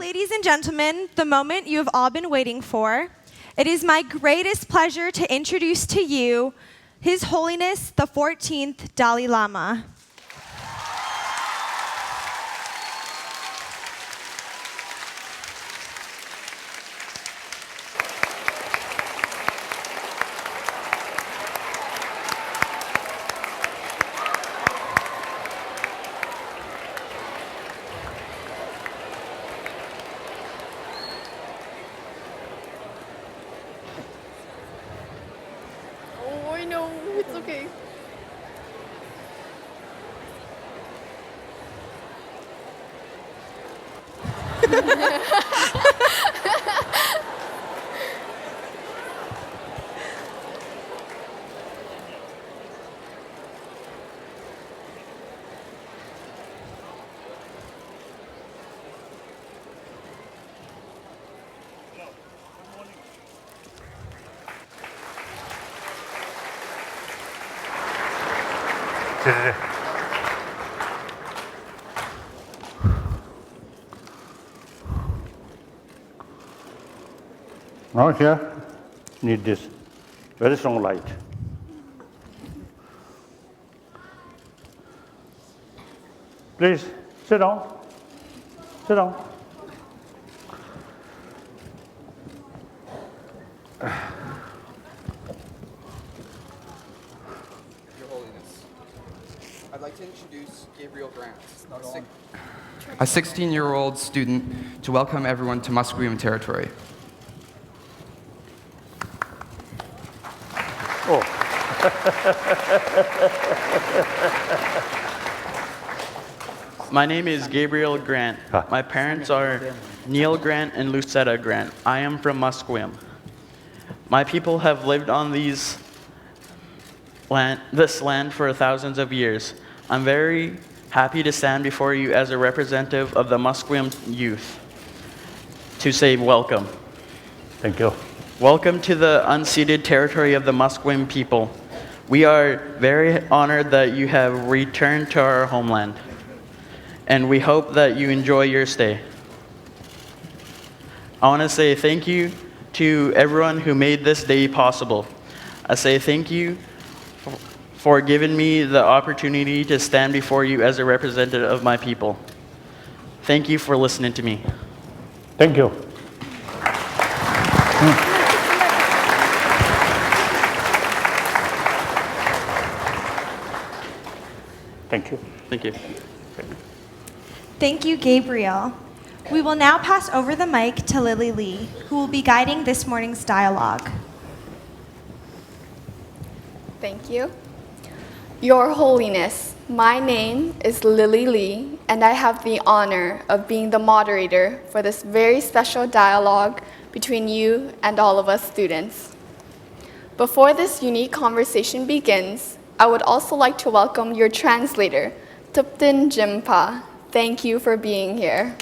ladies and gentlemen, the moment you have all been waiting for. It is my greatest pleasure to introduce to you His Holiness the 14th Dalai Lama. No, it's okay. Now here, need this very strong light. Please, sit down. Sit down. Your Holiness, I'd like to introduce Gabriel Grant, a 16-year-old student, to welcome everyone to Musqueam territory. Oh. My name is Gabriel Grant. My parents are Neil Grant and Lucetta Grant. I am from Musqueam. My people have lived on this land for thousands of years. I'm very happy to stand before you as a representative of the Musqueam youth to say welcome. Thank you. Welcome to the unceded territory of the Musqueam people. We are very honored that you have returned to our homeland, and we hope that you enjoy your stay. I want to say thank you to everyone who made this day possible. I say thank you for giving me the opportunity to stand before you as a representative of my people. Thank you for listening to me. Thank you. Thank you. Thank you. Thank you, Gabriel. We will now pass over the mic to Lily Lee, who will be guiding this morning's dialogue. Thank you. Your Holiness, my name is Lily Lee, and I have the honor of being the moderator for this very special dialogue between you and all of us students. Before this unique conversation begins, I would also like to welcome your translator, Tuptin Jimpa. Thank you for being here.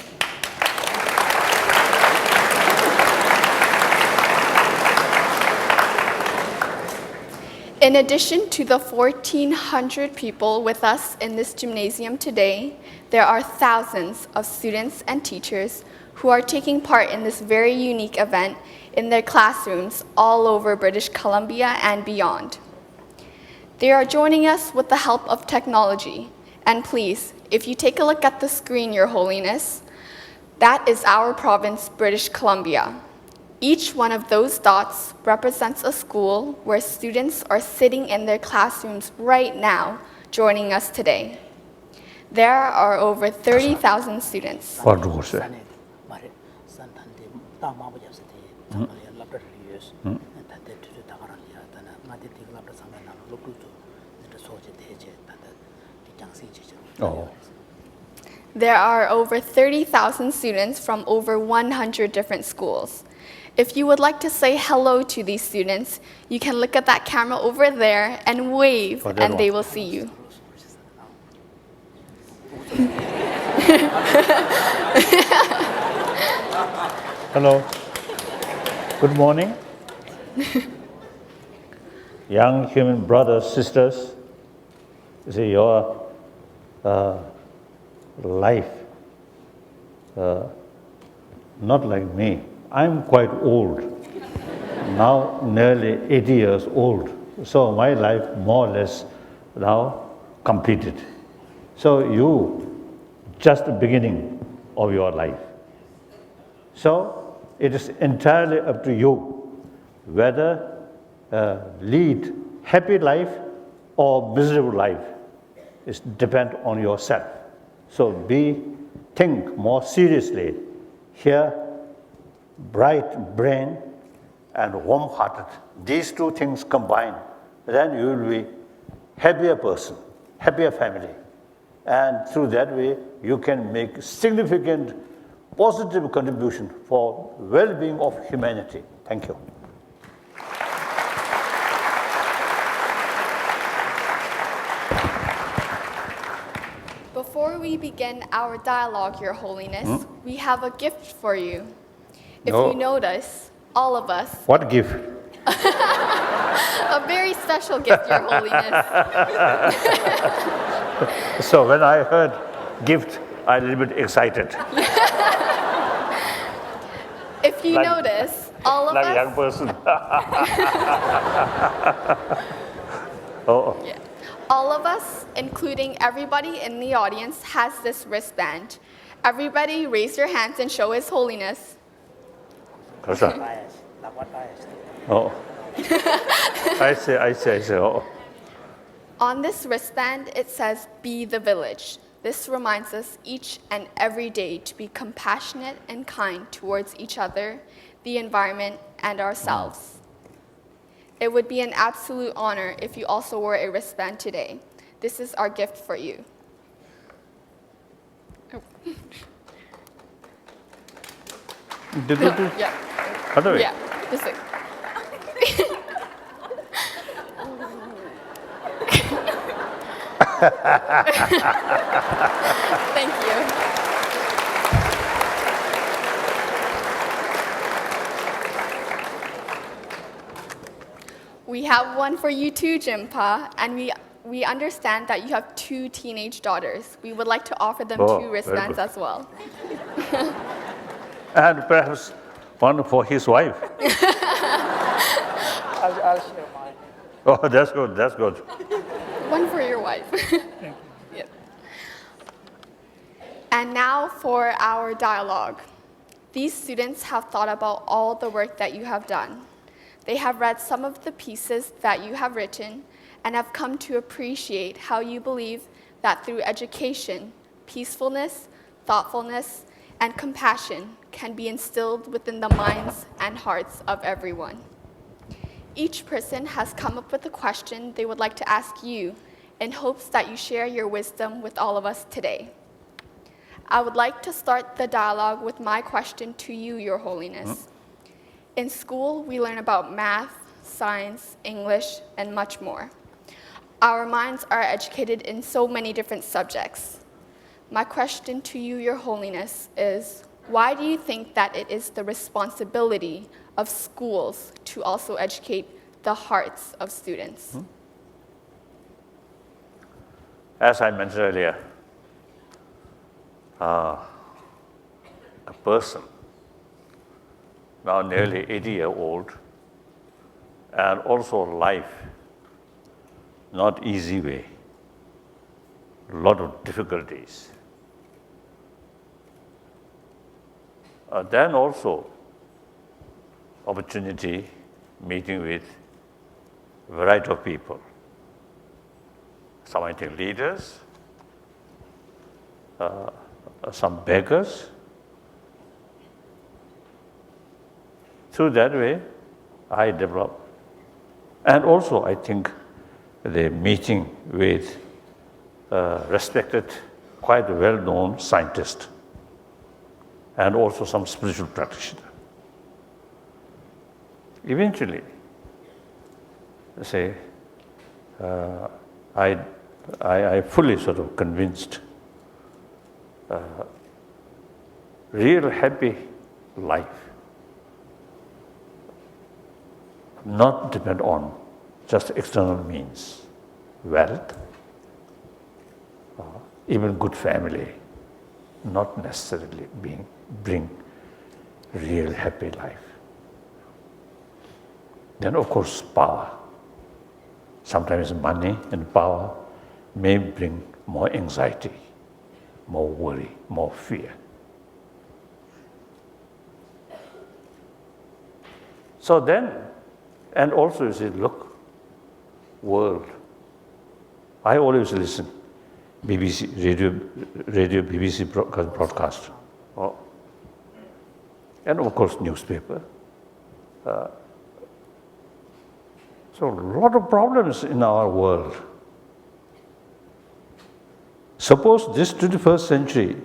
In addition to the 1,400 people with us in this gymnasium today, there are thousands of students and teachers who are taking part in this very unique event in their classrooms all over British Columbia and beyond. They are joining us with the help of technology. And please, if you take a look at the screen, Your Holiness, that is our province, British Columbia. Each one of those dots represents a school where students are sitting in their classrooms right now, joining us today. There are over 30,000 students. Oh. There are over 30,000 students from over 100 different schools. If you would like to say hello to these students, you can look at that camera over there and wave, and they will see you. Hello. Good morning. Young human brothers, sisters, this is your life not like me. I'm quite old. Now nearly 80 years old. So my life more or less now completed. So you just the beginning of your life. So it is entirely up to you whether lead happy life or miserable life. It depends on yourself. So think more seriously. Here, bright brain and warm-hearted. These two things combined, then you will be happier person, happier family. And through that way, you can make significant positive contribution for well-being of humanity. Thank you. Before we begin our dialogue, Your Holiness, we have a gift for you. If Oh. you notice, all of us, What gift? a very special gift, Your Holiness. So when I heard gift, I a little bit excited. If you Like- notice, all of Like a us, young person. Oh, yeah, all of us, including everybody in the audience, has this wristband. Everybody raise your hands and show His Holiness. Krishna. Oh. I say. Oh. On this wristband, it says, "Be the village." This reminds us each and every day to be compassionate and kind towards each other, the environment, and ourselves. It would be an absolute honor if you also wore a wristband today. This is our gift for you. Yeah, Other way. yeah, this is. Thank you. We have one for you too, Jimpa, and we understand that you have 2 teenage daughters. We would like to offer them Oh, 2 very wristbands good. as well. And perhaps one for his wife. I'll share mine. Oh, that's good, that's good. One for your wife. Yep. And now for our dialogue. These students have thought about all the work that you have done. They have read some of the pieces that you have written and have come to appreciate how you believe that through education, peacefulness, thoughtfulness, and compassion can be instilled within the minds and hearts of everyone. Each person has come up with a question they would like to ask you in hopes that you share your wisdom with all of us today. I would like to start the dialogue with my question to you, Your Holiness. In school, we learn about math, science, English, and much more. Our minds are educated in so many different subjects. My question to you, Your Holiness, is why do you think that it is the responsibility of schools to also educate the hearts of students? As I mentioned earlier, a person now nearly 80-year-old, and also life, not easy way, a lot of difficulties. Then also opportunity meeting with variety of people. Some I think leaders, some beggars. Through that way, I developed. And also, I think the meeting with respected, quite well-known scientist, and also some spiritual practitioner. Eventually, say, I fully sort of convinced real happy life not depend on just external means, wealth, even good family, not necessarily bring real happy life. Then, of course, power. Sometimes money and power may bring more anxiety, more worry, more fear. So then, and also you say, look, world. I always listen, BBC, radio BBC broadcast. Oh. And of course, newspaper. So a lot of problems in our world. Suppose this 21st century,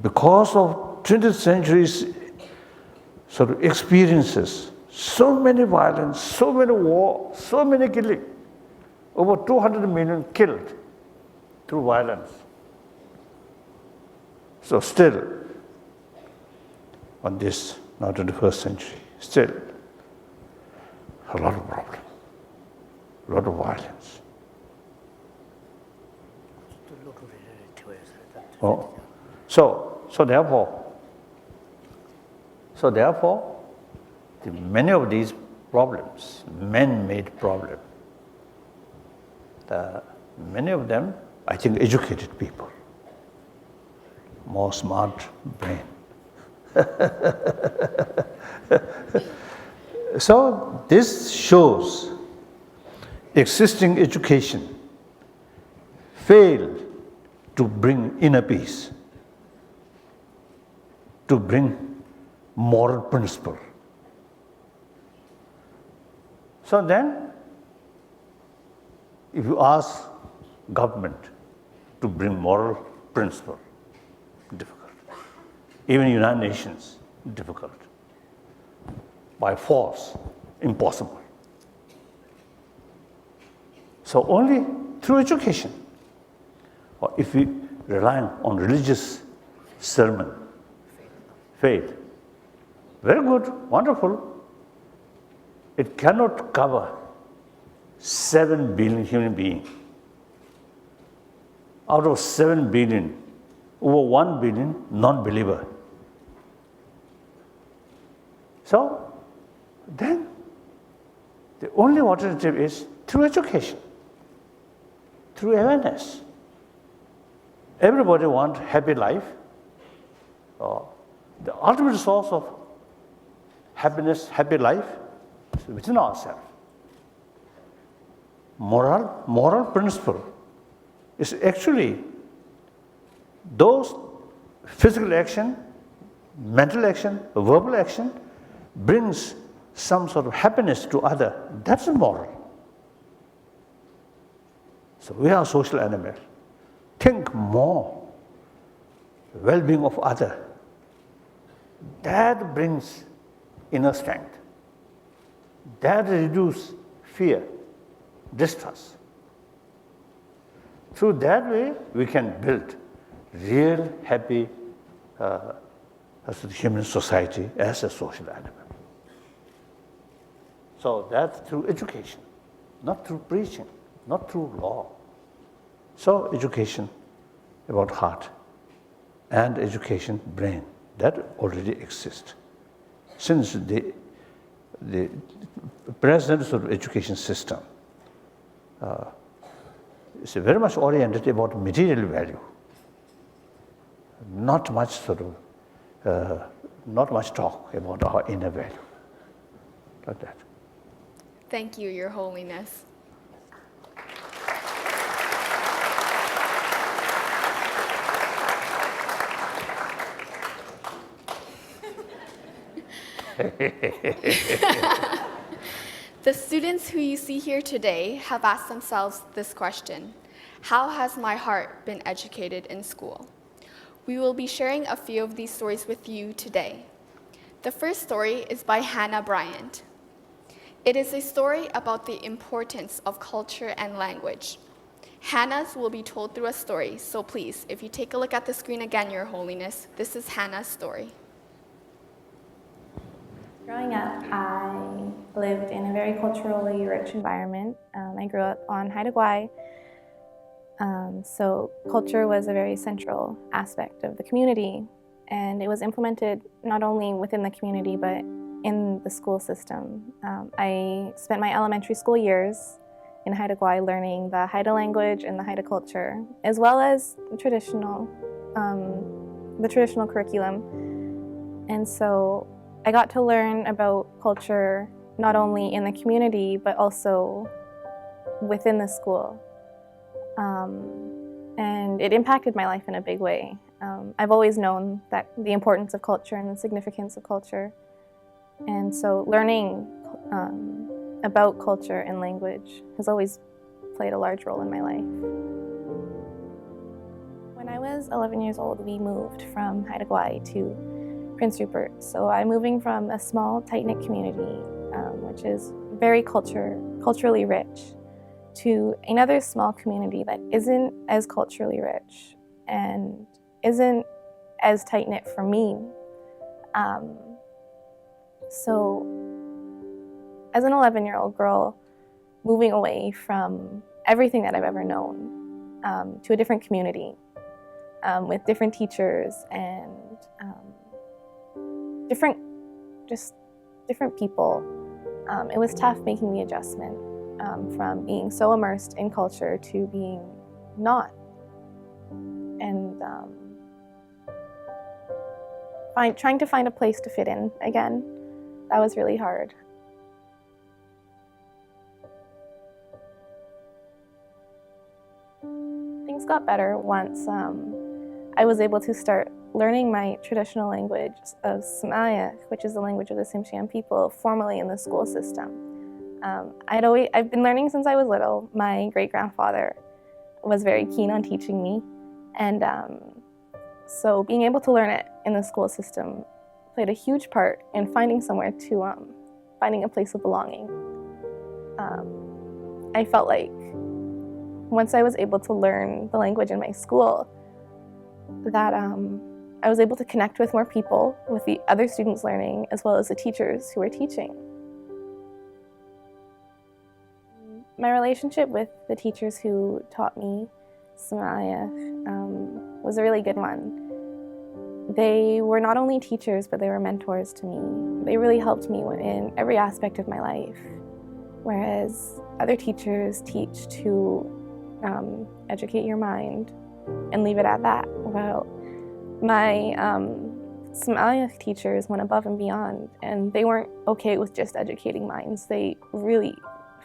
because of 20th century's sort of experiences, so many violence, so many war, so many killing, over 200 million killed through violence. So still, on this, now 21st century, still, a lot of problems, a lot of violence. Oh. So therefore, many of these problems, man-made problems, many of them, I think, educated people, more smart brain. So this shows existing education failed to bring inner peace, to bring moral principle. So then, if you ask government to bring moral principle, difficult. Even United Nations, difficult. By force, impossible. So only through education, or if we rely on religious sermon, faith, very good, wonderful. It cannot cover 7 billion human beings. Out of 7 billion, over 1 billion non-believer. So then the only alternative is through education, through awareness. Everybody wants happy life. The ultimate source of happiness, happy life is within ourselves. Moral principle is actually those physical action, mental action, verbal action brings some sort of happiness to other. That's moral. So we are social animals. Think more well-being of other. That brings inner strength. That reduces fear, distrust. Through that way, we can build real happy as a human society, as a social animal. So that's through education, not through preaching, not through law. So education about heart and education brain, that already exists. Since the present sort of education system is very much oriented about material value, not much not much talk about our inner value, like that. Thank you, Your Holiness. The students who you see here today have asked themselves this question: how has my heart been educated in school? We will be sharing a few of these stories with you today. The first story is by Hanna Bryant. It is a story about the importance of culture and language. Hanna's will be told through a story, so please, if you take a look at the screen again, Your Holiness, this is Hanna's story. Growing up, I lived in a very culturally rich environment. I grew up on Haida Gwaii, so culture was a very central aspect of the community. and it was implemented not only within the community but in the school system. I spent my elementary school years in Haida Gwaii learning the Haida language and the Haida culture, as well as the traditional curriculum. And so I got to learn about culture not only in the community but also within the school. And it impacted my life in a big way. I've always known that the importance of culture and the significance of culture. And so learning about culture and language has always played a large role in my life. When I was 11 years old, we moved from Haida Gwaii to Prince Rupert. So I'm moving from a small, tight-knit community, which is very culturally rich, to another small community that isn't as culturally rich and isn't as tight-knit for me. So as an 11-year-old girl, moving away from everything that I've ever known to a different community with different teachers and different people, it was tough making the adjustment from being so immersed in culture to being not. And trying to find a place to fit in again, that was really hard. Things got better once I was able to start learning my traditional language of Singh, which is the language of the Musqueam people, formally in the school system. I've been learning since I was little. My great-grandfather was very keen on teaching me, and so being able to learn it in the school system played a huge part in finding somewhere to, finding a place of belonging. I felt like once I was able to learn the language in my school, that I was able to connect with more people, with the other students learning, as well as the teachers who were teaching. My relationship with the teachers who taught me Samaya was a really good one. They were not only teachers, but they were mentors to me. They really helped me in every aspect of my life, whereas other teachers teach to educate your mind and leave it at that. Well, my Samaya teachers went above and beyond, and they weren't okay with just educating minds. They really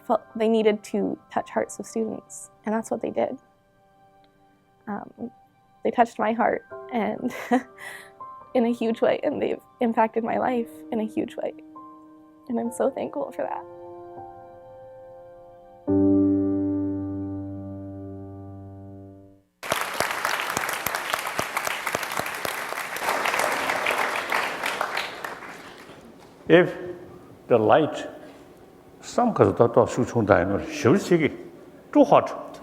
felt they needed to touch hearts of students, and that's what they did. They touched my heart and in a huge way, and they've impacted my life in a huge way, and I'm so thankful for that. If the light, some cause that shoot on down, should see too hot.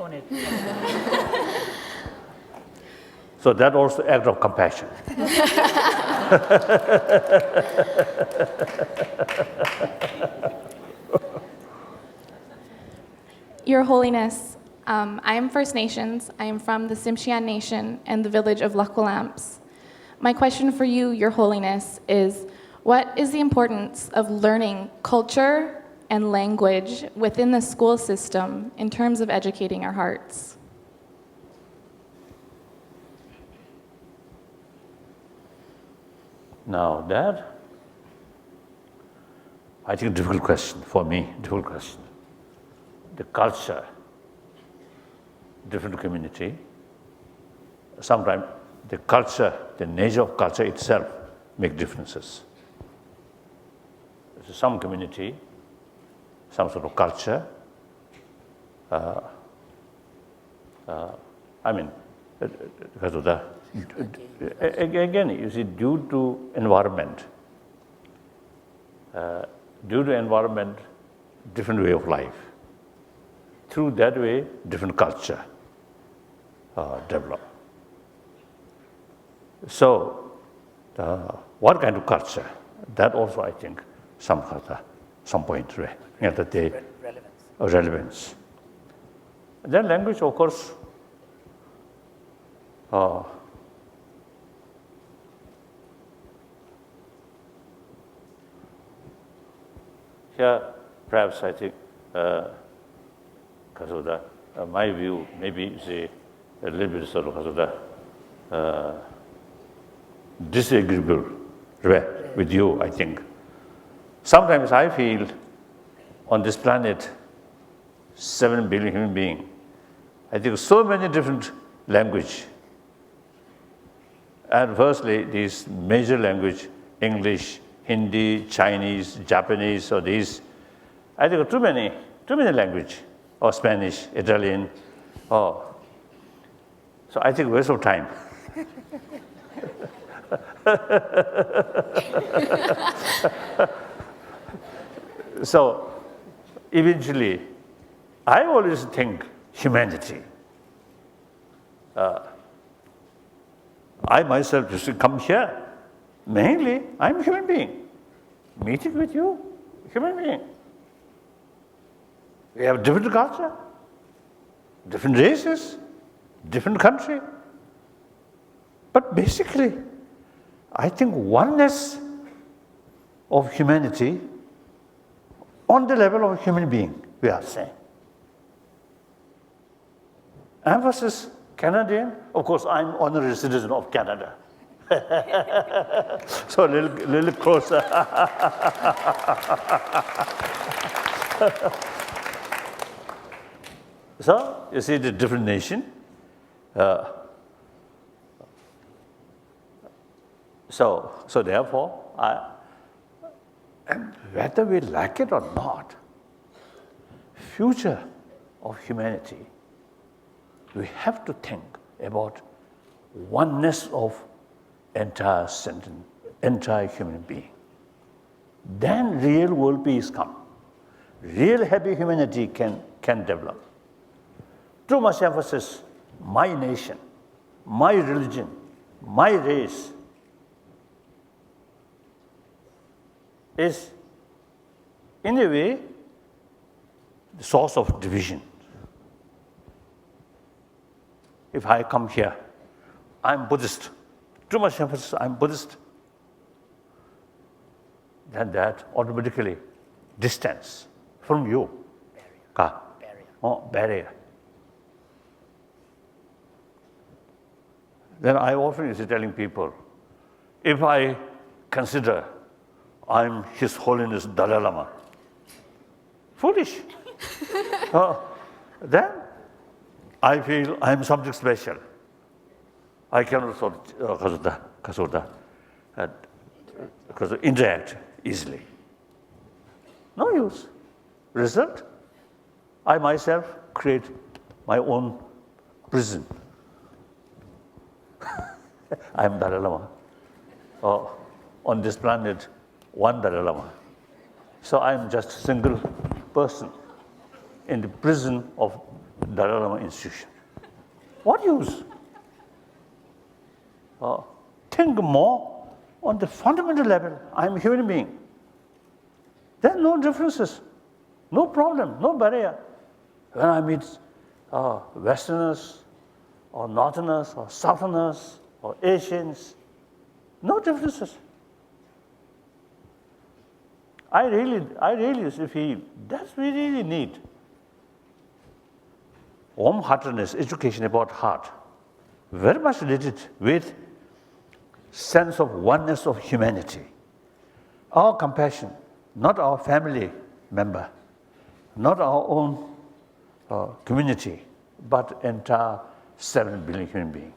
So that also act of compassion. Your Holiness, I am First Nations. I am from the Tsimshian Nation and the village of Lac-Lamps. My question for you, Your Holiness, is what is the importance of learning culture and language within the school system in terms of educating our hearts? Now that, I think difficult question for me, difficult question. The culture, different community, sometimes the culture, the nature of culture itself make differences. So some community, some sort of culture, because of the, again, you see, due to environment, different way of life. Through that way, different culture develop. So, what kind of culture? That also, I think, some point, right? Relevance. Then language, of course, Here, perhaps I think, Kasuda, my view maybe is a little bit sort of Kasuda, disagreeable with you, I think. Sometimes I feel on this planet, 7 billion human beings, I think so many different language. And firstly, these major language, English, Hindi, Chinese, Japanese, or these, I think too many language, or Spanish, Italian, so I think waste of time. So eventually, I always think humanity. I myself used to come here. Mainly, I'm a human being. Meeting with you, human being. We have different culture, different races, different country. But basically, I think oneness of humanity on the level of human being, we are saying. Emphasis Canadian, of course, I'm honorary citizen of Canada. So a little closer. So you see the different nation. So therefore, and whether we like it or not, future of humanity, we have to think about oneness of entire sentence, entire human being. Then real world peace come. Real happy humanity can develop. Too much emphasis, my nation, my religion, my race, is in a way the source of division. If I come here, I'm Buddhist. Too much emphasis, I'm Buddhist. Then that automatically distance from you. Barrier. Then I often is telling people, if I consider I'm His Holiness Dalai Lama, foolish. Then I feel I'm something special. I cannot interact easily. No use. Result, I myself create my own prison. I am Dalai Lama. On this planet, one Dalai Lama. So I am just a single person in the prison of Dalai Lama institution. What use? Think more on the fundamental level. I am a human being. There are no differences, no problem, no barrier. When I meet Westerners, or Northerners, or Southerners, or Asians, no differences. I really feel that's we really need. Warm-heartedness, education about heart, very much related with sense of oneness of humanity. Our compassion, not our family member, not our own community, but entire 7 billion human beings.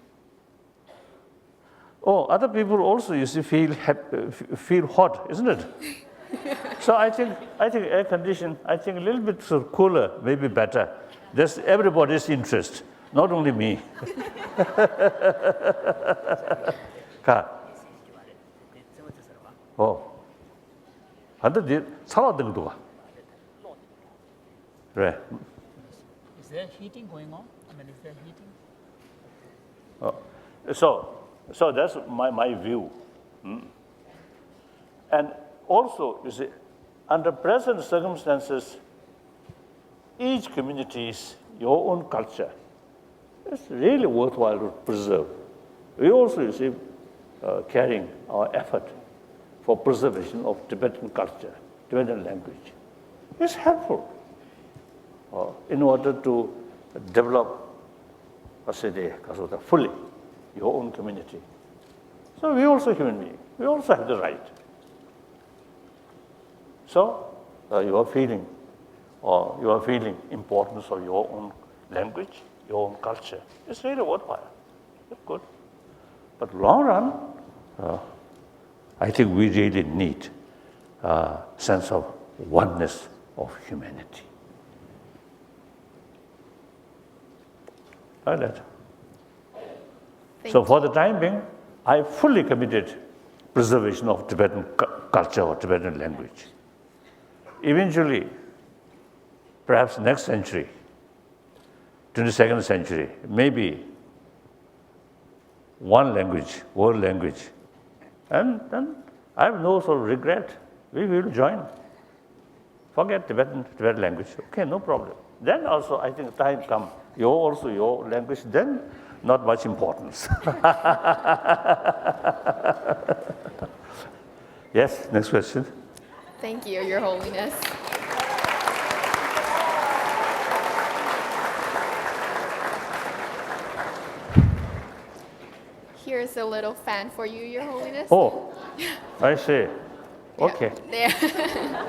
Other people also, you see, feel hot, isn't it? So I think air condition, I think a little bit sort of cooler may be better. That's everybody's interest, not only me. Right. Is there heating going on? I mean, is there heating? So that's my view. And also, you see, under present circumstances, each community's your own culture. It's really worthwhile to preserve. We also, you see, carrying our effort for preservation of Tibetan culture, Tibetan language. is helpful in order to develop, fully your own community. So we also human beings. We also have the right. So you are feeling importance of your own language, your own culture. It's really worthwhile. It's good. But long run, I think we really need a sense of oneness of humanity. Like that. So for the time being, I fully committed preservation of Tibetan culture or Tibetan language. Eventually, perhaps next century, 22nd century, maybe one language, world language. And then I have no sort of regret. We will join. Forget Tibetan language. Okay, no problem. Then also, I think time comes, your language, then not much importance. Yes, next question. Thank you, Your Holiness. Here's a little fan for you, Your Holiness. Oh, I see. Okay. Yeah, there.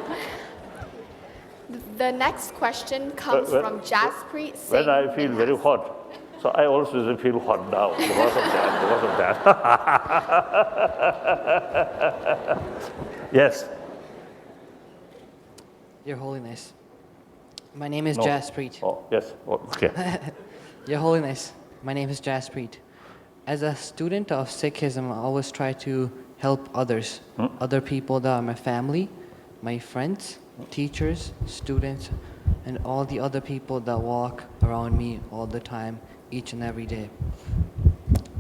The next question comes from Jaspreet Singh. When I feel very hot, so I also feel hot now because of that. Yes. Your Holiness, my name is No. Jaspreet. Oh, yes. Oh, okay. Your Holiness, my name is Jaspreet. As a student of Sikhism, I always try to help others, other people that are my family, my friends, teachers, students, and all the other people that walk around me all the time, each and every day.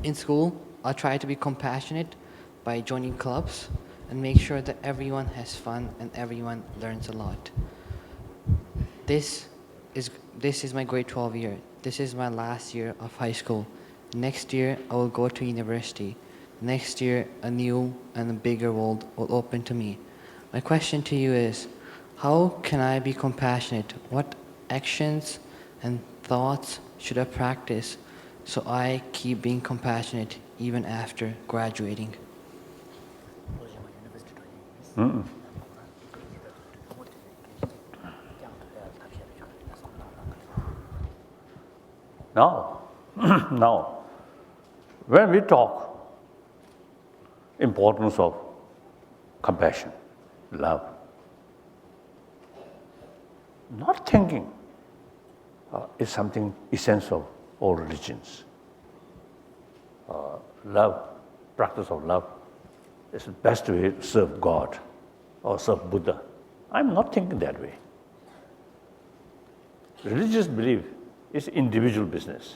In school, I try to be compassionate by joining clubs and make sure that everyone has fun and everyone learns a lot. This is my grade 12 year. This is my last year of high school. Next year, I will go to university. Next year, a new and a bigger world will open to me. My question to you is, how can I be compassionate? What actions and thoughts should I practice so I keep being compassionate even after graduating? Now, when we talk importance of compassion, love, not thinking is something essential of all religions. Love, practice of love, is the best way to serve God or serve Buddha. I'm not thinking that way. Religious belief is individual business.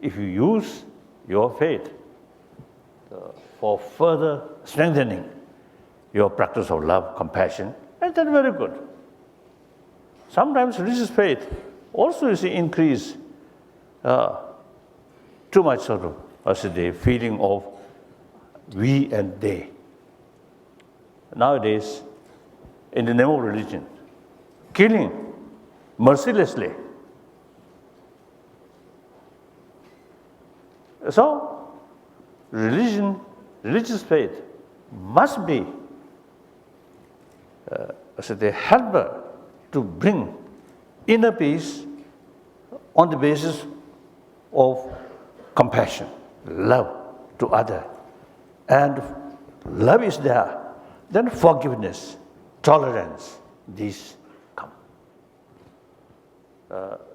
If you use your faith for further strengthening your practice of love, compassion, and that's very good. Sometimes religious faith also is increase too much sort of, feeling of we and they. Nowadays, in the name of religion, killing mercilessly. So, religious faith must be a helper to bring inner peace on the basis of compassion, love to others. And love is there, then forgiveness, tolerance, these come.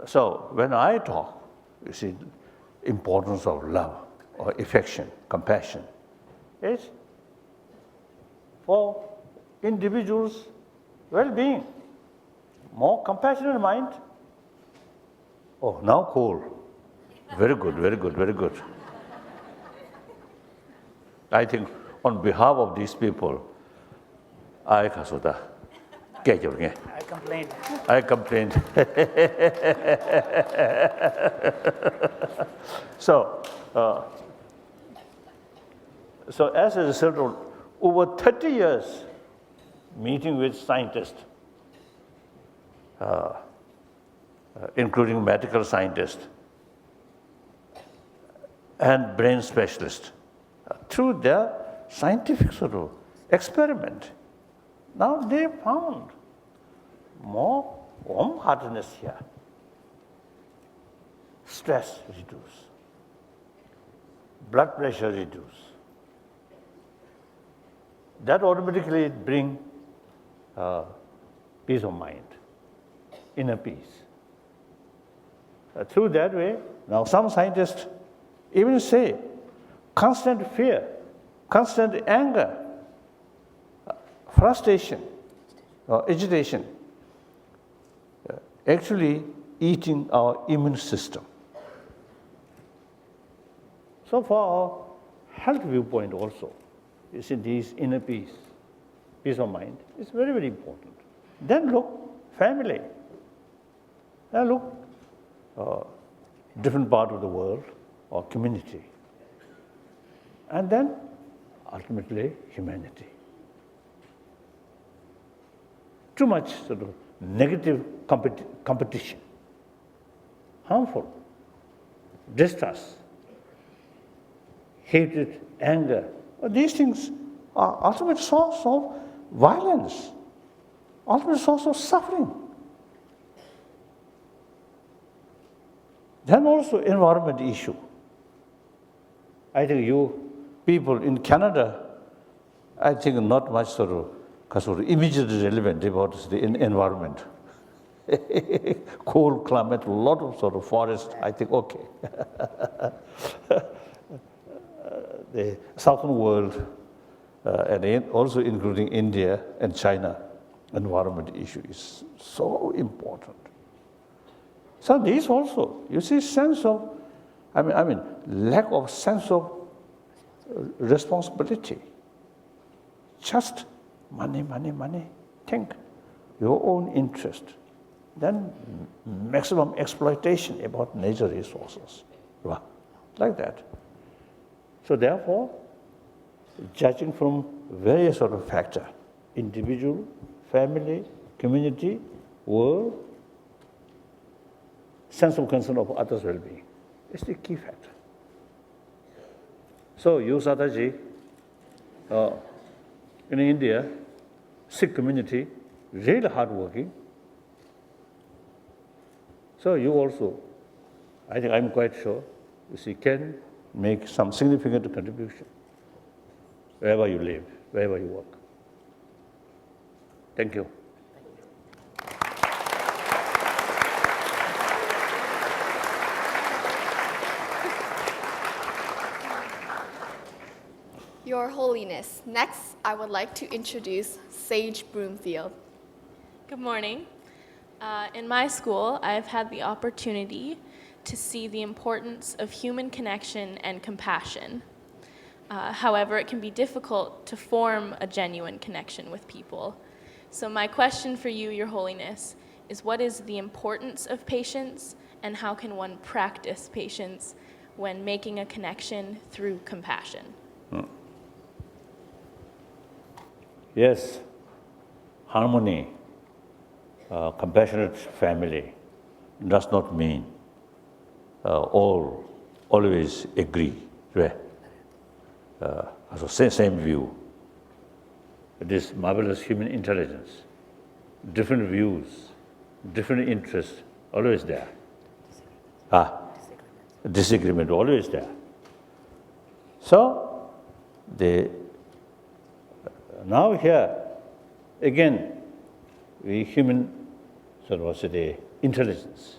So when I talk, you see, importance of love or affection, compassion, is for individuals' well-being. More compassionate mind. Oh, now cool. Very good, very good, very good. I think on behalf of these people, I complained. So as a result of over 30 years meeting with scientists, including medical scientists and brain specialists, through their scientific sort of experiment. Now they found more warm-heartedness here, stress reduced, blood pressure reduced. That automatically brings peace of mind, inner peace. Through that way, now some scientists even say constant fear, constant anger, frustration, or agitation, actually eating our immune system. So for our health viewpoint also, you see this inner peace, peace of mind, is very, very important. Then look, family. Then look, different part of the world or community. And then, ultimately, humanity. Too much sort of negative competition, harmful, distrust, hatred, anger. These things are ultimate source of violence, ultimate source of suffering. Then also environment issue. I think you people in Canada, I think not much sort of immediately relevant about the environment. Cold climate, a lot of sort of forest, I think okay. The southern world, and also including India and China, environment issue is so important. So these also, you see, sense of, I mean, lack of sense of responsibility. Just money, money, money. Think your own interest. Then maximum exploitation about nature resources, like that. So therefore, judging from various sort of factors, individual, family, community, world, sense of concern of others' well-being, is the key factor. So you, Sataji, in India, Sikh community, really hardworking. So you also, I think I'm quite sure, you see, can make some significant contribution wherever you live, wherever you work. Thank you. Your Holiness, next I would like to introduce Sage Broomfield. Good morning. In my school, I've had the opportunity to see the importance of human connection and compassion. However, it can be difficult to form a genuine connection with people. So my question for you, Your Holiness, is what is the importance of patience and how can one practice patience when making a connection through compassion? Yes, harmony, compassionate family does not mean always agree, right? So same view. This marvelous human intelligence, different views, different interests, always there. Disagreement always there. So now here, again, we human sort of the intelligence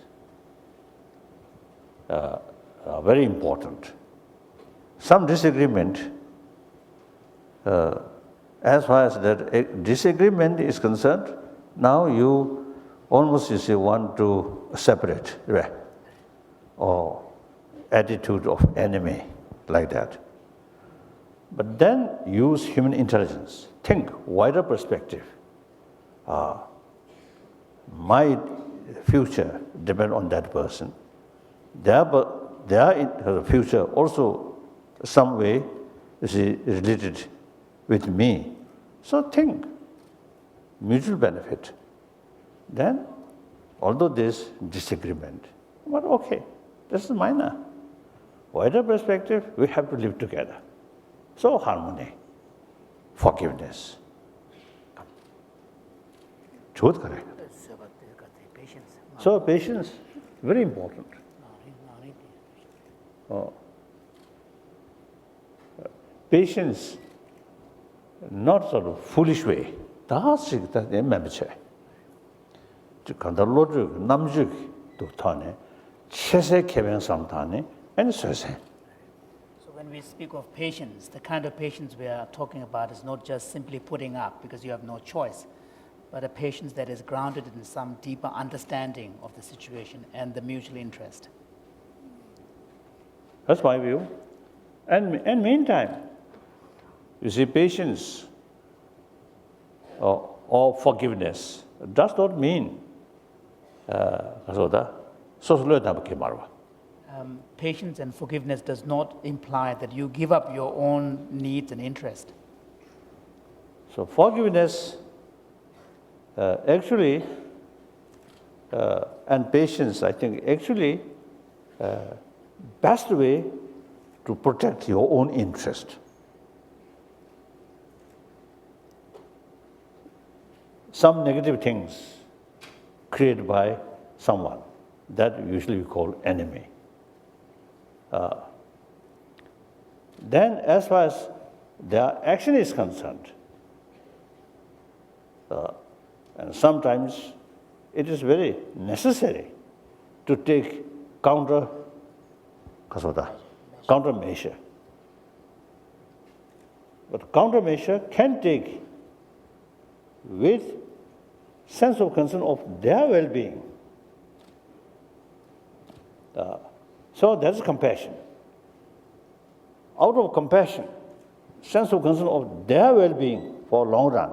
are very important. Some disagreement, as far as that disagreement is concerned, now you almost want to separate, right? Or attitude of enemy, like that. But then use human intelligence. Think wider perspective. My future depends on that person. Their future also some way is related with me. So think mutual benefit, then although there's disagreement, but okay, this is minor. Wider perspective, we have to live together. So harmony, forgiveness. Truth correct. So patience, very important. Patience, not sort of foolish way. That's the membership. To control namjuk to tane, chese keben samtane, and so So when we speak of patience, the kind of patience we are talking about is not just simply putting up because you have no choice, but a patience that is grounded in some deeper understanding of the situation and the mutual interest. That's my view. And meantime, you see, patience or forgiveness does not mean Patience and forgiveness does not imply that you give up your own needs and interest. So forgiveness actually and patience, I think, actually best way to protect your own interest. Some negative things created by someone that usually we call enemy. Then as far as their action is concerned, and sometimes it is very necessary to take countermeasure. But countermeasure can take with sense of concern of their well-being. So that's compassion. Out of compassion, sense of concern of their well-being for long run,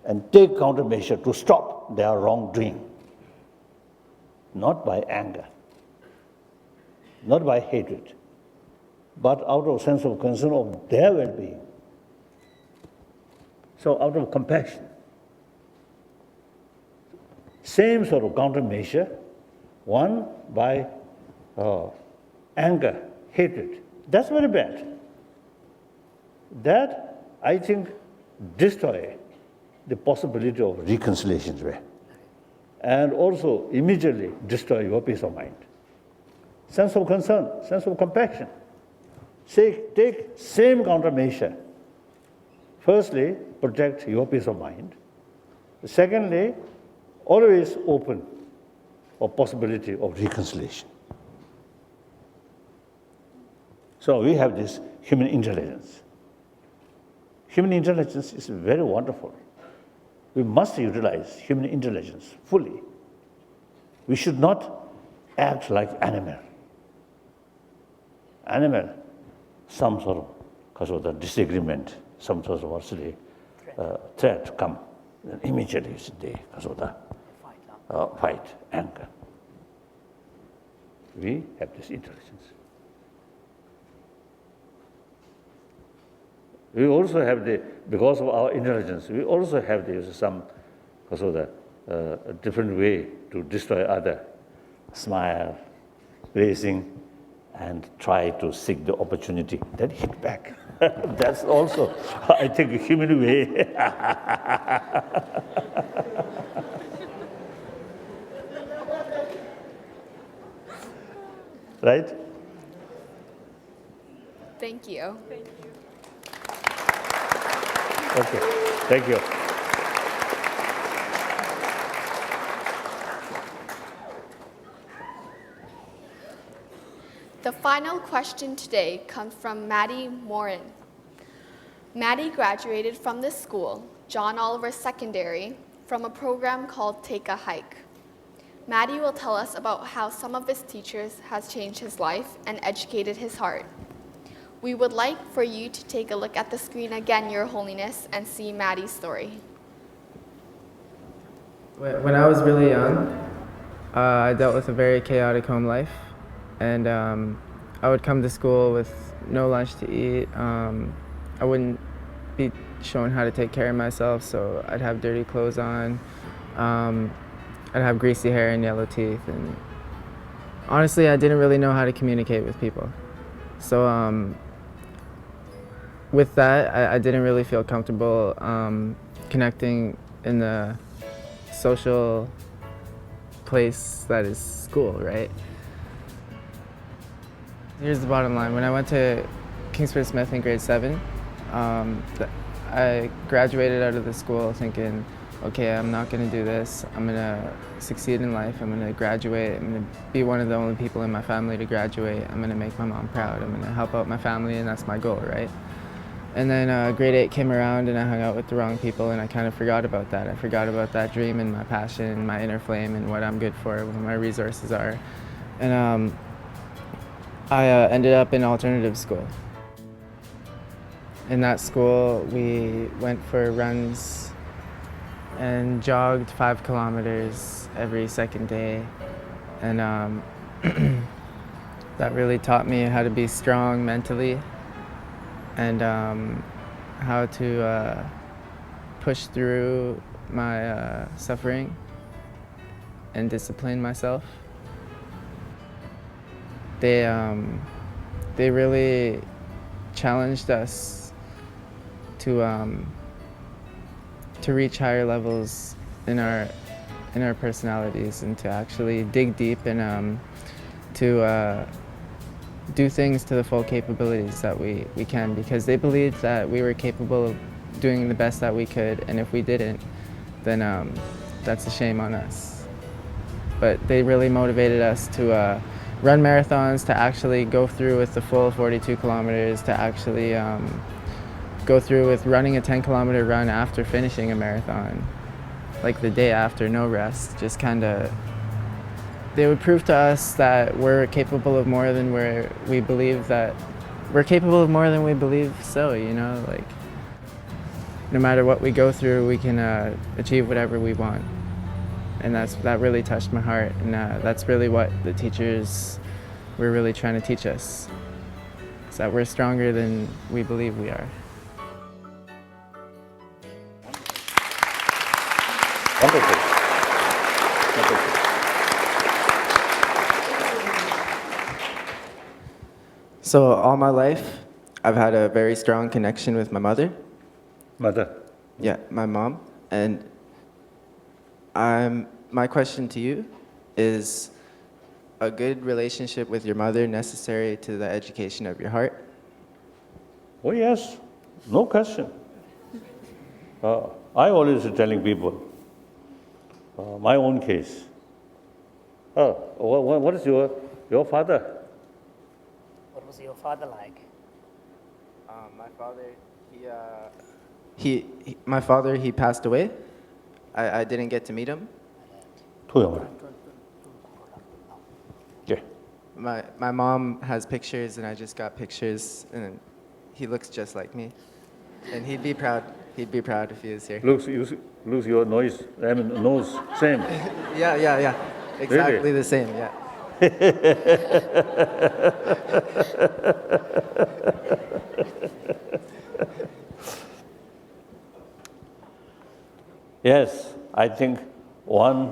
and take countermeasure to stop their wrongdoing. Not by anger, not by hatred, but out of sense of concern of their well-being. So out of compassion. Same sort of countermeasure, one by anger, hatred. That's very bad. That, I think, destroy the possibility of reconciliation, and also immediately destroy your peace of mind. Sense of concern, sense of compassion. Take same countermeasure. Firstly, protect your peace of mind. Secondly, always open for possibility of reconciliation. So we have this human intelligence. Human intelligence is very wonderful. We must utilize human intelligence fully. We should not act like animal. Animal, some sort of the disagreement, some sort of actually threat come, then immediately they fight, anger. We have this intelligence. We also have because of our intelligence, we also have some a different way to destroy other. Smile, raising, and try to seek the opportunity, then hit back. That's also, I think, a human way. Right? Thank you. Okay, thank you. The final question today comes from Maddie Morin. Maddie graduated from this school, John Oliver Secondary, from a program called Take a Hike. Maddie will tell us about how some of his teachers has changed his life and educated his heart. We would like for you to take a look at the screen again, Your Holiness, and see Maddie's story. When I was really young, I dealt with a very chaotic home life, and I would come to school with no lunch to eat. I wouldn't be shown how to take care of myself, so I'd have dirty clothes on, I'd have greasy hair and yellow teeth, and honestly, I didn't really know how to communicate with people. So with that, I didn't really feel comfortable connecting in the social place that is school, right? Here's the bottom line. When I went to Kingsford Smith in grade 7, I graduated out of the school thinking, okay, I'm not going to do this. I'm going to succeed in life. I'm going to graduate. I'm going to be one of the only people in my family to graduate. I'm going to make my mom proud. I'm going to help out my family, and that's my goal, right? And then grade 8 came around, and I hung out with the wrong people, and I kind of forgot about that. I forgot about that dream and my passion and my inner flame and what I'm good for, what my resources are. And I ended up in alternative school. In that school, we went for runs and jogged 5 kilometers every second day. And that really taught me how to be strong mentally and how to push through my suffering and discipline myself. They really challenged us to reach higher levels in our personalities and to actually dig deep and to do things to the full capabilities that we can, because they believed that we were capable of doing the best that we could, and if we didn't, then that's a shame on us. But they really motivated us to run marathons, to actually go through with the full 42 kilometers, to actually go through with running a 10-kilometer run after finishing a marathon, like the day after, no rest. Just kind of, they would prove to us that we're capable of more than we believe that we're capable of more than we believe. So, you know, like, no matter what we go through, we can achieve whatever we want. And that really touched my heart, and that's really what the teachers were really trying to teach us, is that we're stronger than we believe we are. Wonderful. Wonderful. So all my life, I've had a very strong connection with my mother. Mother? Yeah, my mom. And my question to you is, a good relationship with your mother necessary to the education of your heart? Oh yes, no question. I always telling people, my own case. What is your father? What was your father like? My father, he passed away. I didn't get to meet him. Yeah. My mom has pictures, and I just got pictures, and he looks just like me. And he'd be proud. He'd be proud if he was here. Looks your nose, same. Yeah. Exactly Really? the same, yeah. Yes, I think one,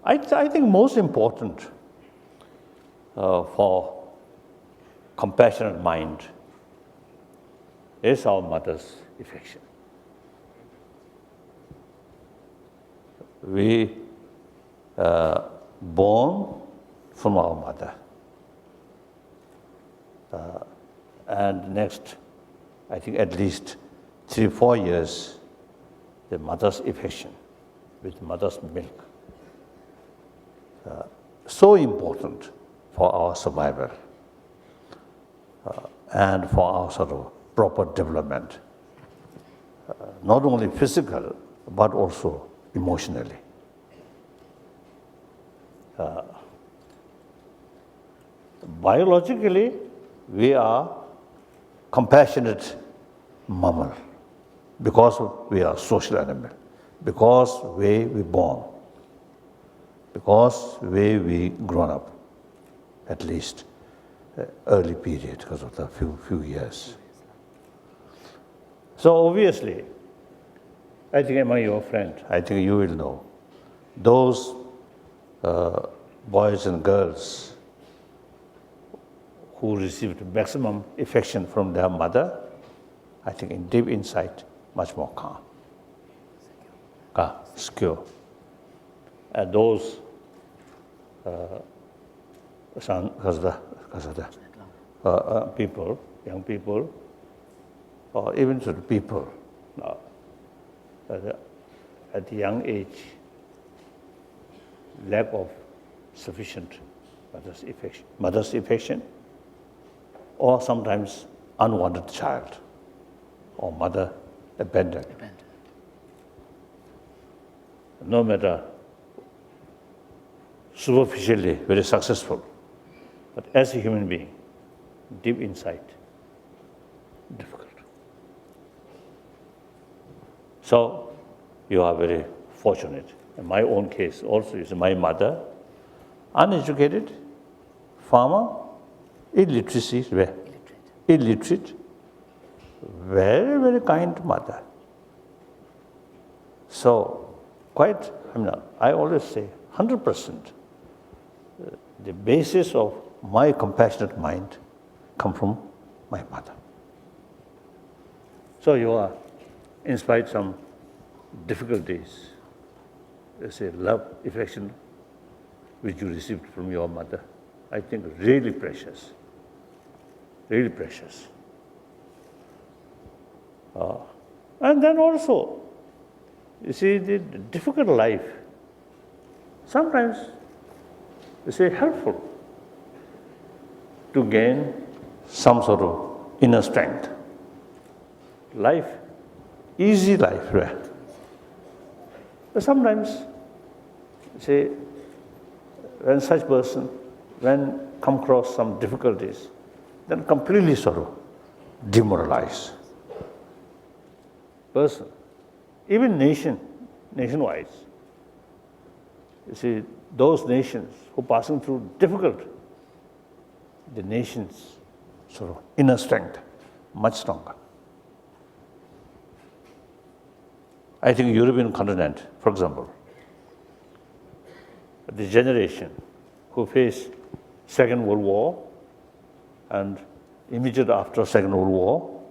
I think most important for compassionate mind is our mother's affection. We born from our mother, and next, I think at least 3-4 years, the mother's affection with mother's milk. So important for our survival and for our sort of proper development, not only physical, but also emotionally. Biologically, we are compassionate mammal because we are social animal, because way we born, because way we grown up, at least. early period because of the few years. So obviously, I think among your friends, I think you will know, those boys and girls who received maximum affection from their mother, I think in deep inside, much more calm, secure. And those people, young people, or even to the people at the young age, lack of sufficient mother's affection, or sometimes unwanted child, or mother abandoned. No matter superficially very successful, but as a human being, deep inside, difficult. So you are very fortunate. In my own case also is my mother, uneducated, farmer, illiterate, very, very kind mother. So quite, I always say 100%, the basis of my compassionate mind come from my mother. So you are, in spite of some difficulties, say love, affection, which you received from your mother, I think really precious, really precious. And then also, you see, the difficult life, sometimes, you say, helpful to gain some sort of inner strength. Life, easy life, right? But sometimes, say, when such person, when come across some difficulties, then completely sort of demoralized. Person, even nation-wise, you see, those nations who are passing through difficult, the nations sort of inner strength, much stronger. I think European continent, for example, the generation who faced Second World War and immediately after Second World War,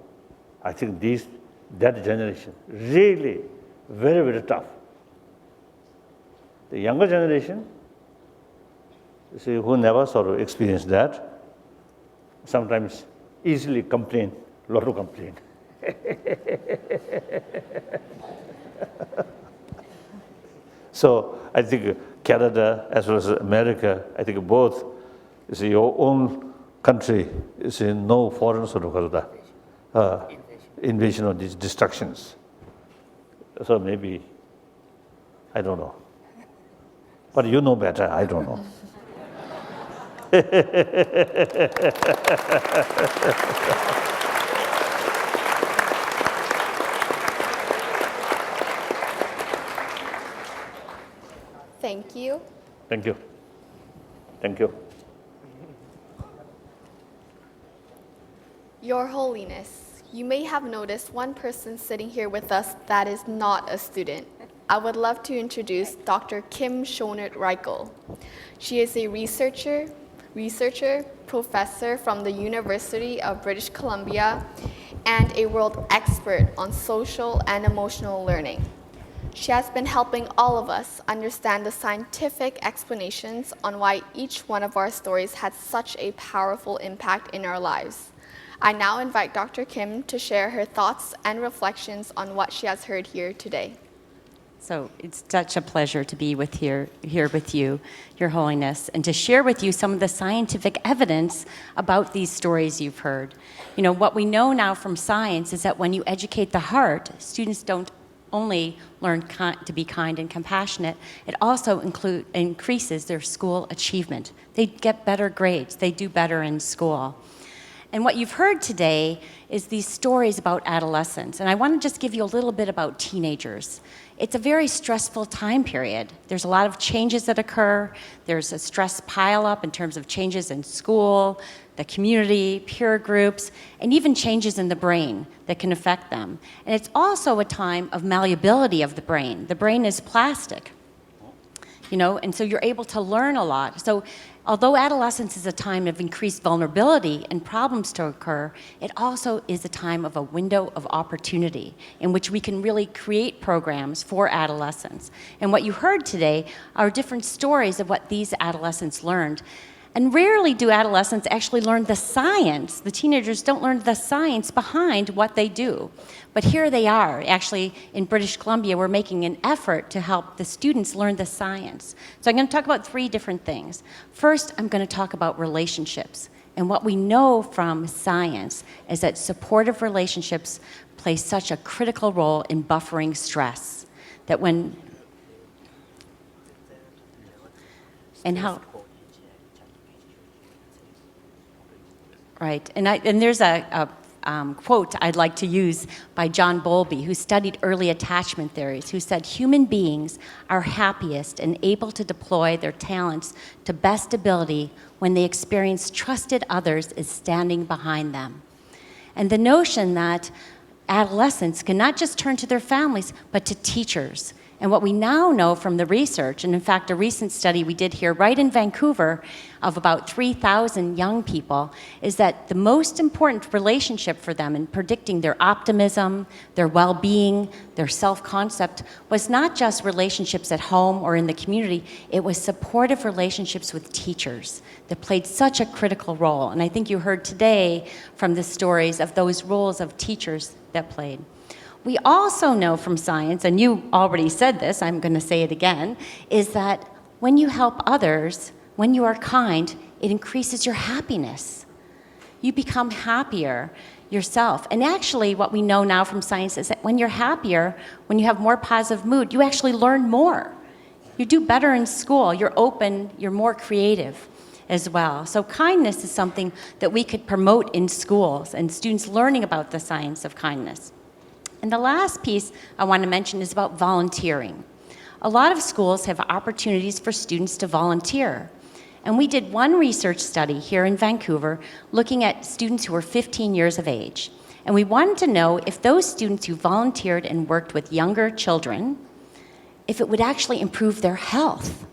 I think that generation really very, very tough. The younger generation, you see, who never sort of experienced that, sometimes easily complain, a lot of complain. So I think Canada as well as America, I think both, you see, your own country, you see, no foreign sort of invasion of these destructions. So maybe, I don't know. But you know better, I don't know. Thank you. Thank you. Thank you. Your Holiness, you may have noticed one person sitting here with us that is not a student. I would love to introduce Dr. Kim Shonert-Reichel. She is a researcher, professor from the University of British Columbia, and a world expert on social and emotional learning. She has been helping all of us understand the scientific explanations on why each one of our stories had such a powerful impact in our lives. I now invite Dr. Kim to share her thoughts and reflections on what she has heard here today. So it's such a pleasure to be here with you, Your Holiness, and to share with you some of the scientific evidence about these stories you've heard. You know, what we know now from science is that when you educate the heart, students don't only learn to be kind and compassionate, it also increases their school achievement. They get better grades, they do better in school. And what you've heard today is these stories about adolescents. And I want to just give you a little bit about teenagers. it's a very stressful time period. There's a lot of changes that occur. There's a stress pileup in terms of changes in school, the community, peer groups, and even changes in the brain that can affect them. And it's also a time of malleability of the brain. The brain is plastic, and so you're able to learn a lot. So although adolescence is a time of increased vulnerability and problems to occur, it also is a time of a window of opportunity in which we can really create programs for adolescents. And what you heard today are different stories of what these adolescents learned. And rarely do adolescents actually learn the science. The teenagers don't learn the science behind what they do. But here they are. Actually, in British Columbia, we're making an effort to help the students learn the science. So I'm going to talk about 3 different things. First, I'm going to talk about relationships. And what we know from science is that supportive relationships play such a critical role in buffering stress. That when... And how... Right, and there's a quote I'd like to use by John Bowlby, who studied early attachment theories, who said, "Human beings are happiest and able to deploy their talents to best ability when they experience trusted others as standing behind them." And the notion that adolescents can not just turn to their families, but to teachers. And what we now know from the research, and in fact a recent study we did here right in Vancouver of about 3,000 young people, is that the most important relationship for them in predicting their optimism, their well-being, their self-concept was not just relationships at home or in the community, it was supportive relationships with teachers that played such a critical role. And I think you heard today from the stories of those roles of teachers that played. We also know from science, and you already said this, I'm going to say it again, is that when you help others, when you are kind, it increases your happiness. You become happier yourself. And actually, what we know now from science is that when you're happier, when you have more positive mood, you actually learn more. You do better in school, you're open, you're more creative as well. So kindness is something that we could promote in schools and students learning about the science of kindness. And the last piece I want to mention is about volunteering. A lot of schools have opportunities for students to volunteer. And we did one research study here in Vancouver looking at students who were 15 years of age. And we wanted to know if those students who volunteered and worked with younger children, if it would actually improve their health.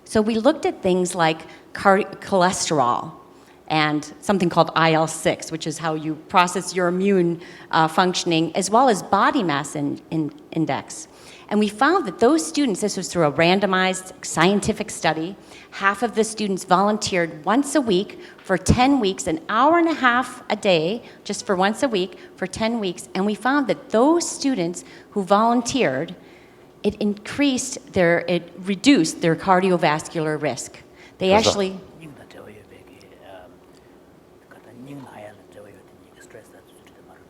So we looked at things like cholesterol, and something called IL-6, which is how you process your immune functioning, as well as body mass index. And we found that those students, this was through a randomized scientific study, half of the students volunteered once a week for 10 weeks, an hour and a half a day, just for once a week, for 10 weeks. And we found that those students who volunteered, it reduced their cardiovascular risk. They actually...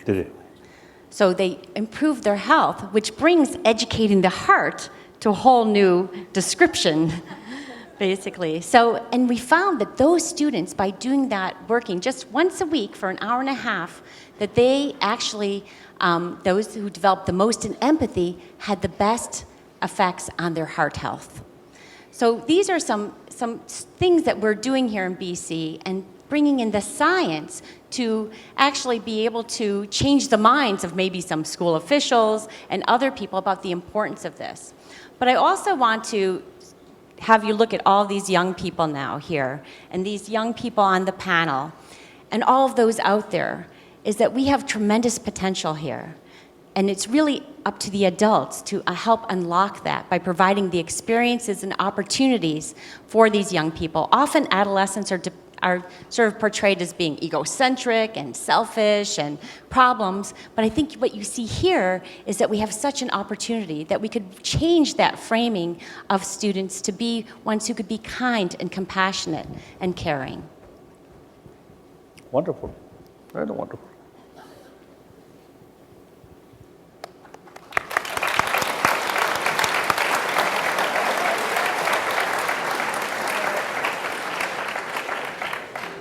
Did it? So they improved their health, which brings educating the heart to a whole new description, basically. So, and we found that those students, by doing that, working just once a week for an hour and a half, that they actually, those who developed the most in empathy, had the best effects on their heart health. So these are some things that we're doing here in BC, and bringing in the science to actually be able to change the minds of maybe some school officials and other people about the importance of this. But I also want to have you look at all these young people now here, and these young people on the panel, and all of those out there, is that we have tremendous potential here. And it's really up to the adults to help unlock that by providing the experiences and opportunities for these young people. Often adolescents are sort of portrayed as being egocentric and selfish and problems, but I think what you see here is that we have such an opportunity that we could change that framing of students to be ones who could be kind and compassionate and caring. Wonderful, very wonderful.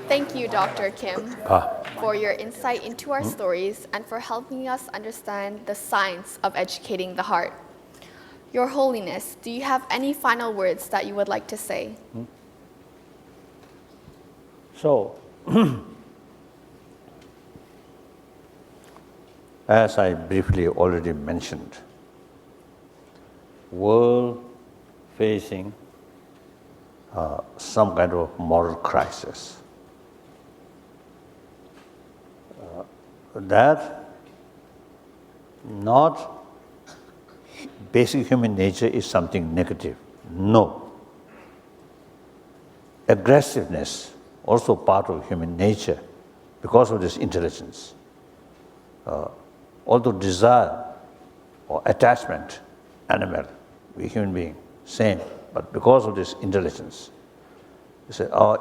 Thank you, Dr. Kim, for your insight into our stories and for helping us understand the science of educating the heart. Your Holiness, do you have any final words that you would like to say? So, as I briefly already mentioned, world facing some kind of moral crisis. That not basic human nature is something negative. No. Aggressiveness, also part of human nature because of this intelligence. Although desire or attachment, animal, we human being, same, but because of this intelligence, you see, our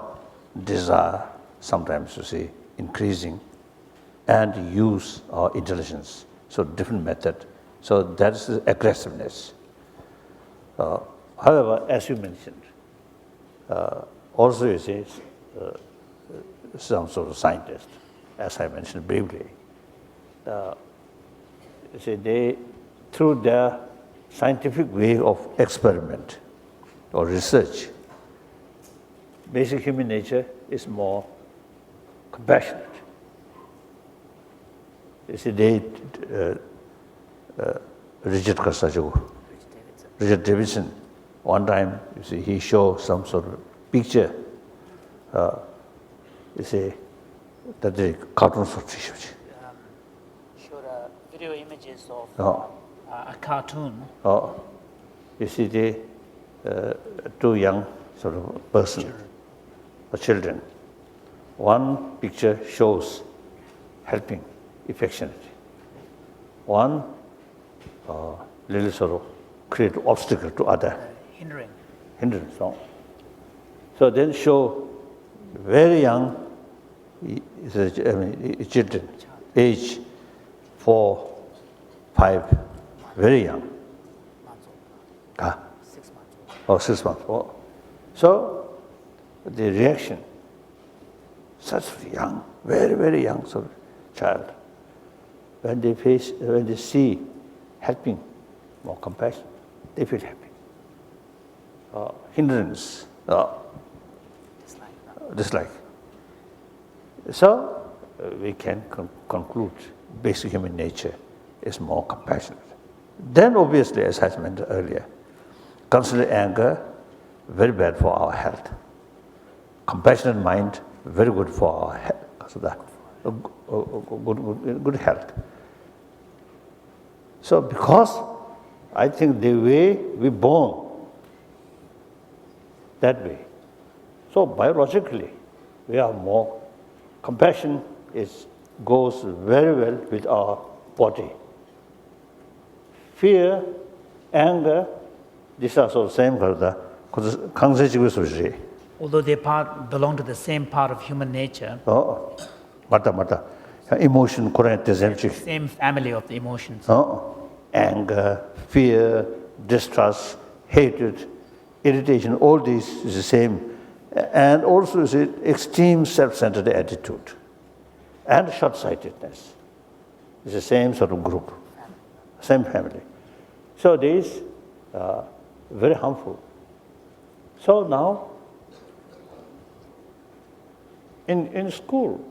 desire sometimes, you see, increasing, and use our intelligence, so different method. So that is the aggressiveness. However, as you mentioned, also you see, some sort of scientist, as I mentioned briefly, you see, they, through their scientific way of experiment or research, basic human nature is more compassionate. You see, they, Richard Davidson, one time, you see, he showed some sort of picture, you see, that the cartoons of Showed video images of a cartoon. You see, the two young sort of person, children. One picture shows helping, affectionate. One little sort of create obstacle to other. Hindrance. So then show very young children, age 4, 5, very young. 6 months. Or 6 months. So the reaction, such young, very, very young sort of child, when they see helping, more compassion, they feel happy. Hindrance, dislike. So we can conclude basic human nature is more compassionate. Then obviously, as I mentioned earlier, consider anger very bad for our health. Compassionate mind very good for our health. So that good health. So because I think the way we born that way. So biologically, we are more compassion goes very well with our body. Fear, anger, these are sort of same Although they belong to the same part of human nature. Emotion, same family of the emotions. Anger, fear, distrust, hatred, irritation, all these is the same. And also is extreme self-centered attitude and short-sightedness. It's the same sort of group, same family. So these are very harmful. So now, in school,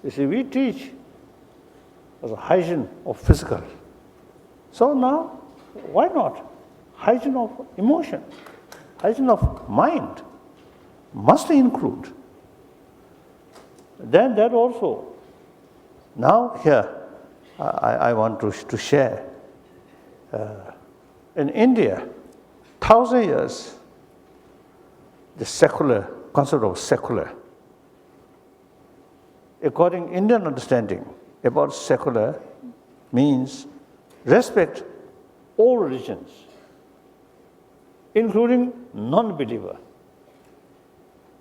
you see, we teach the hygiene of physical. So now, why not? Hygiene of emotion, hygiene of mind must include. Then that also. Now here, I want to share. In India, 1,000 years, the secular concept of secular. According to Indian understanding about secular means respect all religions, including non-believer.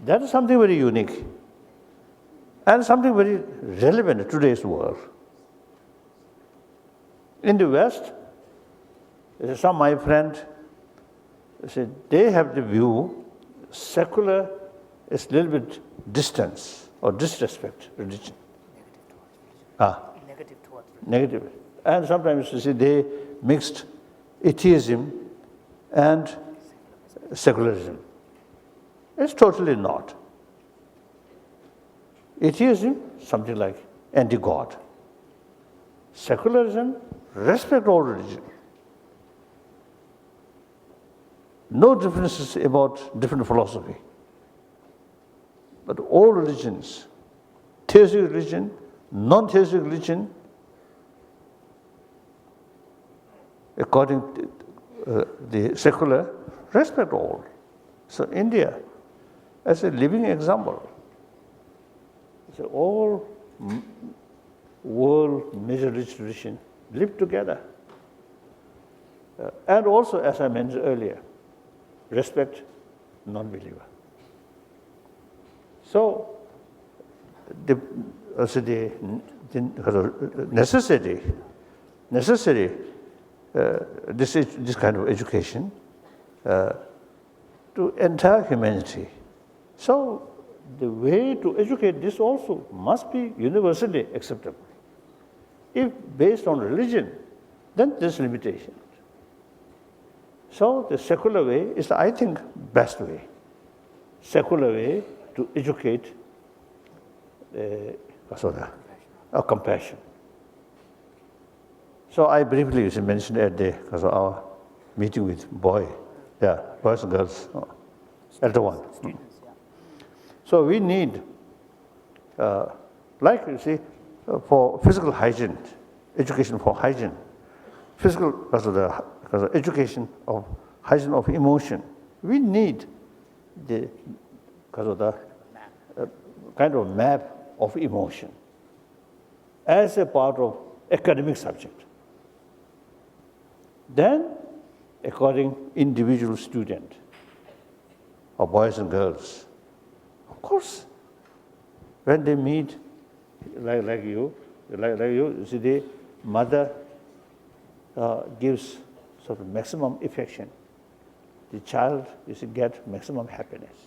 That is something very unique and something very relevant in today's world. In the West, some my friend said they have the view secular is a little bit distance or disrespect religion. Negative towards religion. Negative. And sometimes you see they mixed atheism and secularism. It's totally not. Atheism, something like anti-God. Secularism, respect all religion. No differences about different philosophy. But all religions, theistic religion, non-theistic religion, according to the secular, respect all. So India, as a living example, so all world major tradition live together. And also, as I mentioned earlier, respect non-believer. So the necessity this kind of education to entire humanity. So the way to educate this also must be universally acceptable. If based on religion, then there's limitation. So the secular way is, I think, best way. Secular way to educate compassion. So I briefly mentioned at our meeting with boys and girls, elder one. So we need, like you see, for physical hygiene, education for hygiene, physical education of hygiene of emotion. We need the kind of map of emotion as a part of academic subject. Then, according individual student, or boys and girls, of course, when they meet, like you see, the mother gives sort of maximum affection. The child, you see, get maximum happiness.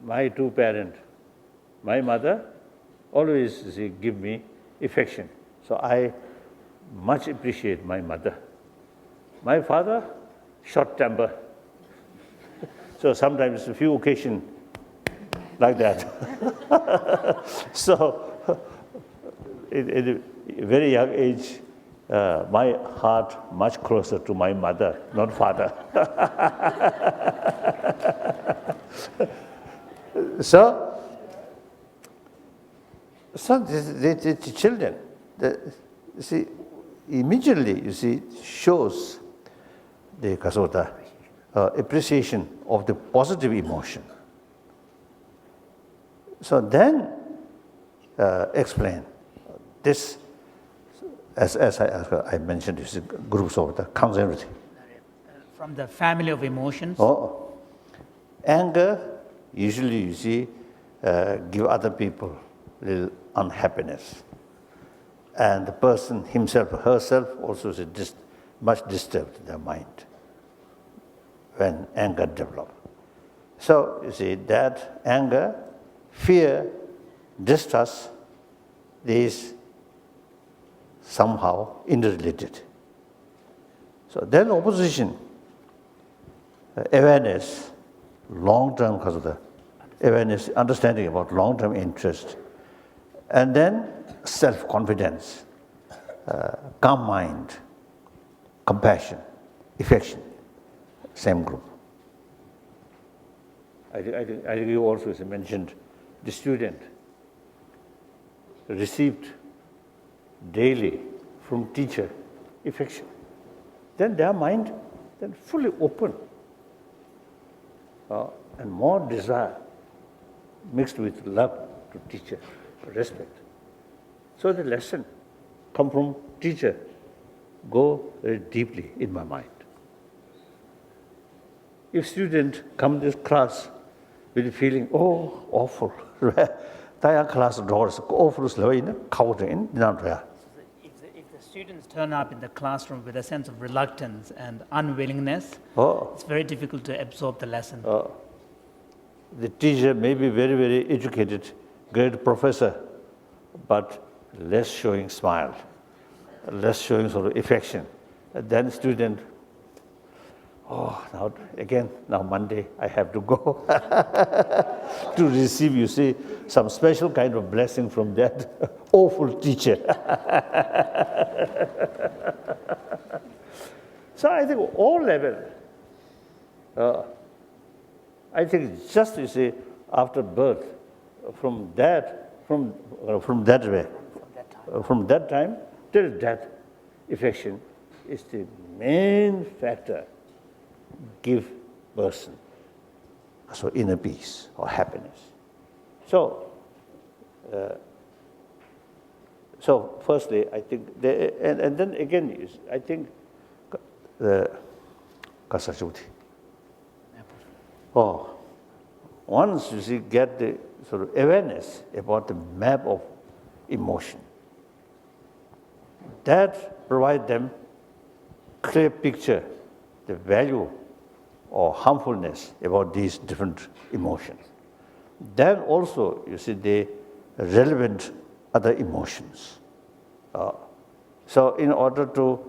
My two parents, my mother always give me affection. So I much appreciate my mother. My father, short temper. So sometimes a few occasions like that. So at a very young age, my heart much closer to my mother, not father. So the children, you see, immediately, you see, shows the appreciation of the positive emotion. So then explain this, as I mentioned, is groups of the conservative. From the family of emotions. Anger, usually you see, give other people little unhappiness. And the person himself, herself also is much disturbed in their mind when anger develops. So you see that anger, fear, distrust, these somehow interrelated. So then opposition, awareness, long-term because of the awareness, understanding about long-term interest, and then self-confidence, calm mind, compassion, affection, same group. I think you also mentioned the student received daily from teacher affection. Then their mind then fully open and more desire mixed with love to teacher, respect. So the lesson come from teacher go very deeply in my mind. If student come to this class with the feeling, oh, awful, class doors awful, if the students turn up in the classroom with a sense of reluctance and unwillingness, it's very difficult to absorb the lesson. The teacher may be very, very educated, great professor, but less showing smile, less showing sort of affection. Then student, now Monday I have to go to receive, you see, some special kind of blessing from that awful teacher. So I think all level, I think just, you see, after birth, from that time till death, affection is the main factor give person so inner peace or happiness. So firstly, I think, and then again, I think once you see, get the sort of awareness about the map of emotion, that provide them clear picture, the value or harmfulness about these different emotions. Then also, you see, the relevant other emotions. So in order to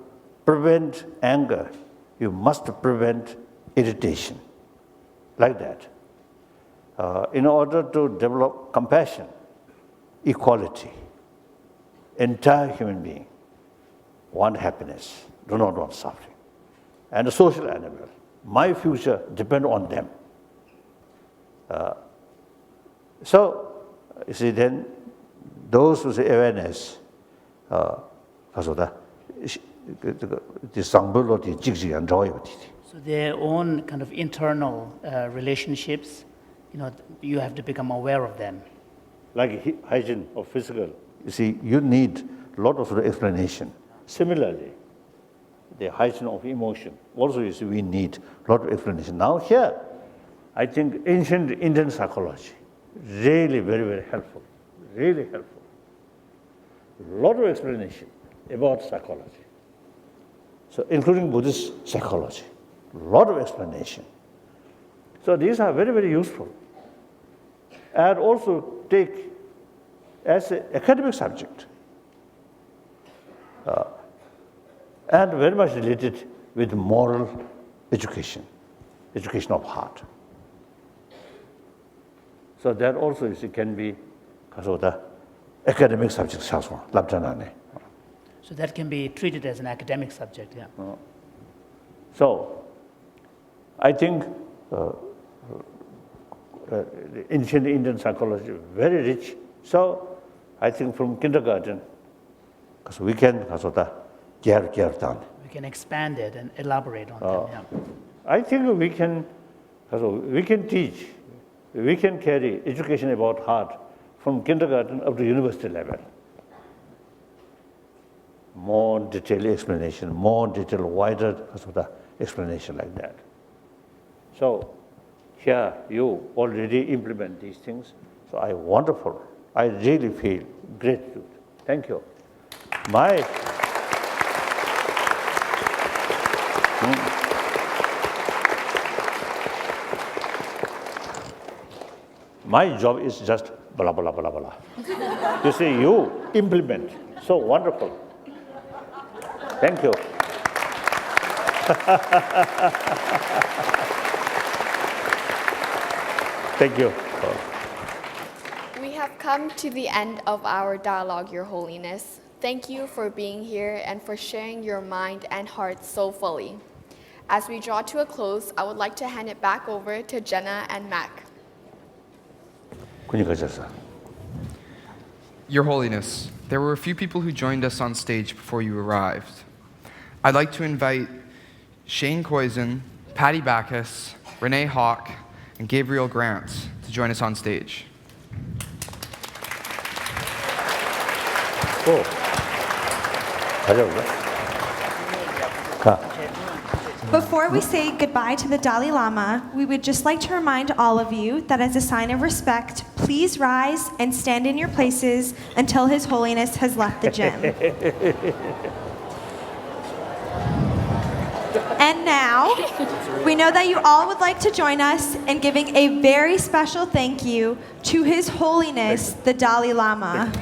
prevent anger, you must prevent irritation, like that. In order to develop compassion, equality, entire human being want happiness, do not want suffering. And a social animal, my future depends on them. So, you see, then those who say awareness, so their own kind of internal relationships, you have to become aware of them. Like hygiene of physical, you see, you need a lot of explanation. Similarly, the hygiene of emotion, also, you see, we need a lot of explanation. Now here, I think ancient Indian psychology, really very, very helpful, really helpful. A lot of explanation about psychology. So including Buddhist psychology, a lot of explanation. So these are very, very useful. And also take as an academic subject, and very much related with moral education, education of heart. So that also, you see, can be the academic subject. So that can be treated as an academic subject, yeah. So I think the ancient Indian psychology very rich. So I think from kindergarten, because we can we can expand it and elaborate on them. Yeah. I think we can teach, we can carry education about heart from kindergarten up to university level. More detailed explanation, more detailed, wider explanation like that. So here you already implement these things. So I really feel gratitude. Thank you. My job is just blah, blah, blah, blah. You see, you implement. So wonderful. Thank you. Thank you. We have come to the end of our dialogue, Your Holiness. Thank you for being here and for sharing your mind and heart so fully. As we draw to a close, I would like to hand it back over to Jenna and Mac. Your Holiness, there were a few people who joined us on stage before you arrived. I'd like to invite Shane Koizen, Patty Backus, Renee Hawk, and Gabriel Grant to join us on stage. Before we say goodbye to the Dalai Lama, we would just like to remind all of you that as a sign of respect, please rise and stand in your places until His Holiness has left the gym. And now, we know that you all would like to join us in giving a very special thank you to His Holiness, the Dalai Lama.